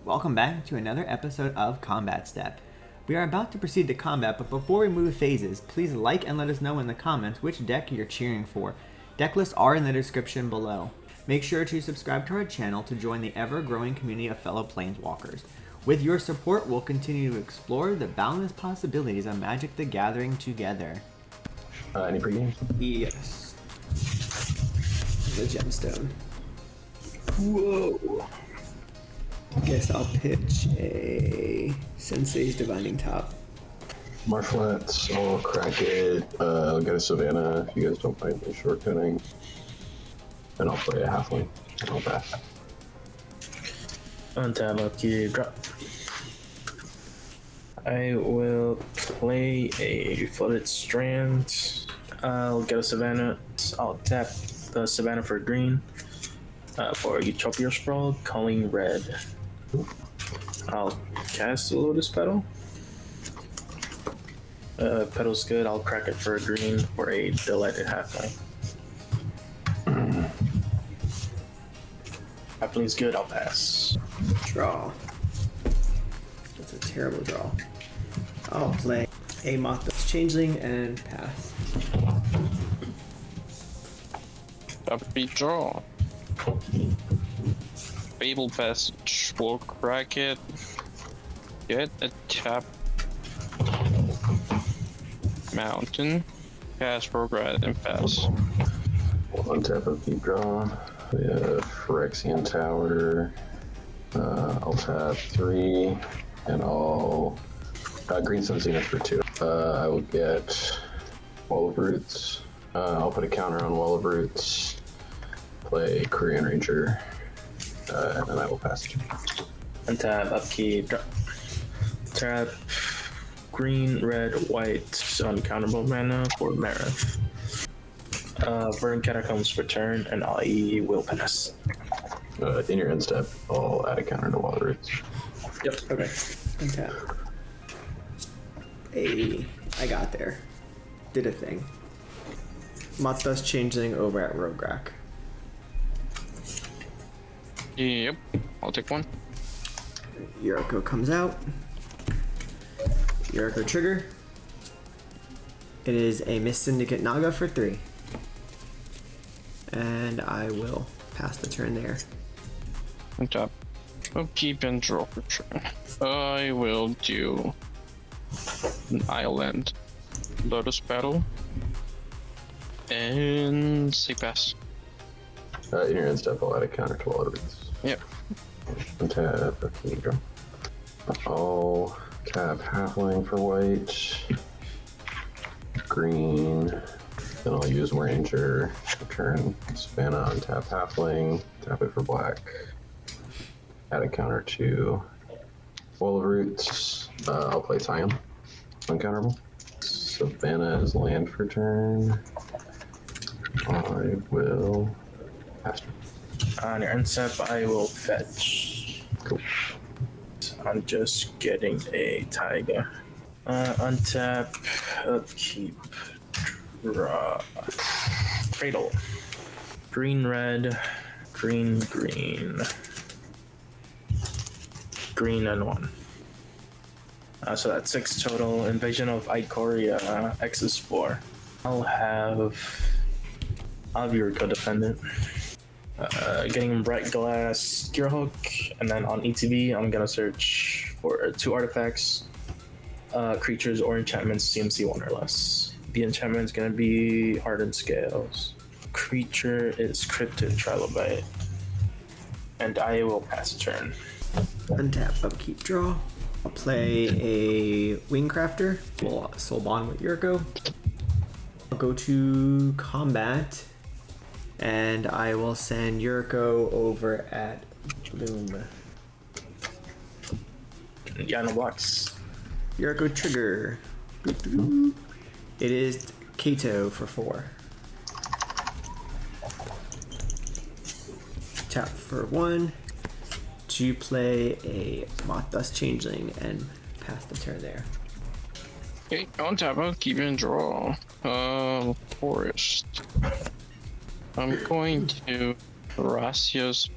Welcome back to another episode of Combat Step. We are about to proceed to combat, but before we move phases, please like and let us know in the comments which deck you're cheering for. Deck lists are in the description below. Make sure to subscribe to our channel to join the ever-growing community of fellow Planeswalkers. With your support, we'll continue to explore the boundless possibilities of Magic the Gathering together. Any pre-games? Yes. The gemstone. Whoa! Guess I'll pitch a Sensei's Divining Top. Marflats, I'll crack it. I'll get a Savannah if you guys don't mind me shortcutting. And I'll play a Halfling. And I'll pass. Untap, upkeep, drop. I will play a Flooded Strand. I'll get a Savannah. I'll tap the Savannah for green. For Utopia Sprawl, calling red. I'll cast a Lotus Petal. Petal's good, I'll crack it for a green for a Delighted Halfling. Halfling's good, I'll pass. Draw. That's a terrible draw. I'll play a Moth's Changeling and pass. Upbeat draw. Fable Passage, we'll crack it. Get a tap. Mountain. Cast Rograkh and pass. Untap, upkeep, draw. We have Phyrexian Tower. I'll tap 3, and I'll Green Sun Zenith for 2. I will get Wall of Roots. I'll put a counter on Wall of Roots. Play Korean Ranger, and then I will pass it. Untap, upkeep, drop. Tap green, red, white, uncounterable mana for Marath. Verdant Catacombs for turn, and I will pass. In your end step, I'll add a counter to Wall of Roots. Yep. Okay. Untap. Hey, I got there. Did a thing. Moth's Changeling over at Rograkh. Yep, I'll take one. Yuriko comes out. Yuriko trigger. It is a Mist Syndicate Naga for 3. And I will pass the turn there. Untap. Upkeep and draw for turn. I will do an island. Lotus Battle. And say pass. In your end step, I'll add a counter to Wall of Roots. Yep. Untap, upkeep, draw. I'll tap Halfling for white. Green. Then I'll use Ranger. Turn Savannah, untap Halfling. Tap it for black. Add a counter to Wall of Roots. I'll play Tayam. Uncounterable. Savannah is land for turn. I will pass. On your end step, I will fetch. Cool. I'm just getting a Taiga. Untap, upkeep, draw. Cradle. Green, red, green, green. Green and 1. So that's 6 total. Invasion of Ikoria, X is 4. I'll have Yuriko Defendant. Getting Bright Glass Gear Hook, and then on ETB, I'm gonna search for 2 artifacts, creatures or enchantments CMC 1 or less. The enchantment is gonna be Hardened Scales. Creature is Cryptid Trilobite, and I will pass a turn. Untap, upkeep, draw. I'll play a Wingcrafter. We'll soul bond with Yuriko. I'll go to combat, and I will send Yuriko over at Bloom. Yeah, no blocks. Yuriko trigger. It is Kato for 4. Tap for 1 to play a Moth's Changeling and pass the turn there. Okay, on tap, I'll keep and draw. Forest. I'm going to Thrasios.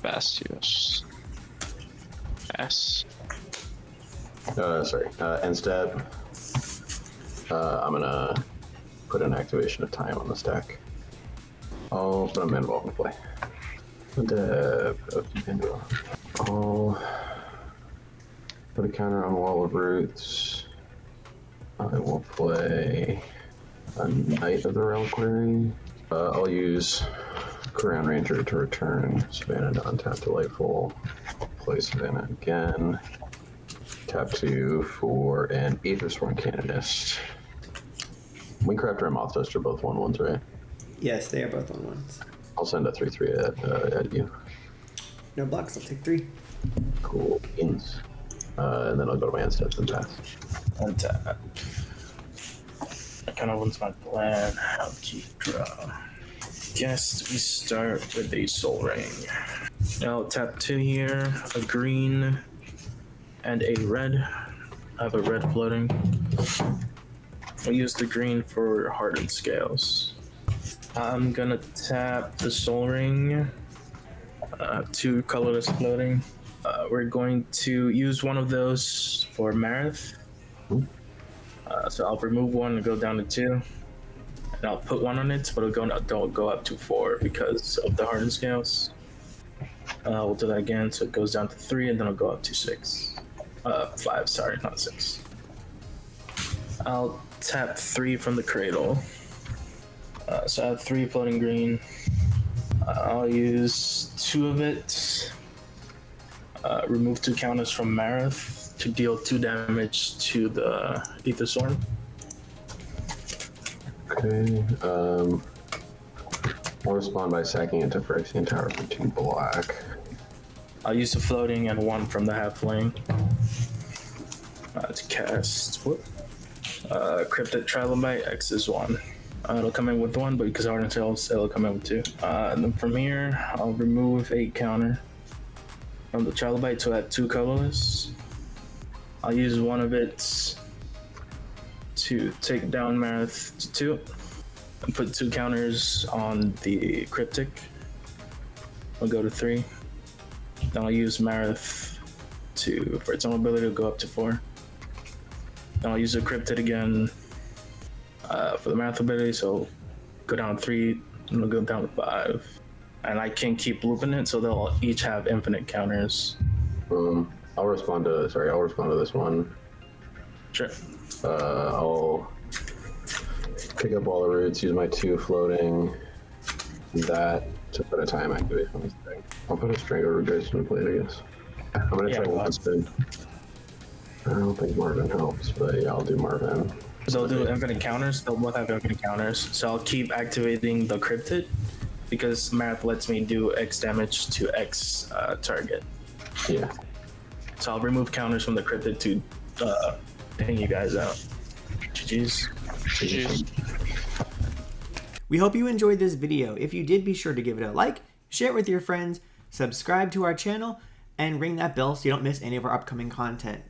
S. Sorry. End step. I'm gonna put an activation of Tayam on the stack. I'll put a man involved in play. I'll put a counter on Wall of Roots. I will play a Knight of the Reliquary. I'll use Crown Ranger to return Savannah to untap Delightful. Play Savannah again. Tap 2 for an Aethersworn Canonist. Wingcrafter and Moth Duster are both 1/1s, right? Yes, they are both on ones. I'll send a 3/3 at you. No blocks, I'll take 3. Cool beans. And then I'll go to my end steps and pass. Untap. That kind of was my plan. I'll keep draw. Guess we start with a Soul Ring. I'll tap 2 here, a green, and a red. I have a red floating. I'll use the green for Hardened Scales. I'm gonna tap the Soul Ring. 2 colorless floating. We're going to use one of those for Marath. So I'll remove 1 and go down to 2. And I'll put 1 on it, but don't go up to 4 because of the Hardened Scales. We'll do that again, so it goes down to 3, and then I'll go up to 6. 5, sorry, not 6. I'll tap 3 from the Cradle. So I have 3 floating green. I'll use 2 of it. Remove 2 counters from Marath to deal 2 damage to the Aethersworn. Okay. I'll respond by sacking into Phyrexian Tower for 2 black. I'll use the floating and 1 from the halfling. To cast Cryptic Trilobite, X is 1. It'll come in with 1, but because Hardened Scales, it'll come in with 2. And then from here, I'll remove 8 counter from the Trilobite to add 2 colorless. I'll use 1 of it to take down Marath to 2 and put 2 counters on the Cryptic. I'll go to 3. Then I'll use Marath for its own ability to go up to 4. Then I'll use the Cryptid again for the Marath ability, so go down 3, and I'll go down to 5. And I can keep looping it, so they'll each have infinite counters. I'll respond to this one. Sure. I'll pick up all the roots, use my 2 floating, that to put a time activation on this thing. I'll put a Strangle Regression in play, I guess. I'm gonna try one spin. I don't think Marvin helps, but yeah, I'll do Marvin. They'll do infinite counters. They'll both have infinite counters. So I'll keep activating the Cryptid because Marath lets me do X damage to X target. Yeah. So I'll remove counters from the Cryptid to ping you guys out. GG's. GG's. We hope you enjoyed this video. If you did, be sure to give it a like, share it with your friends, subscribe to our channel, and ring that bell so you don't miss any of our upcoming content.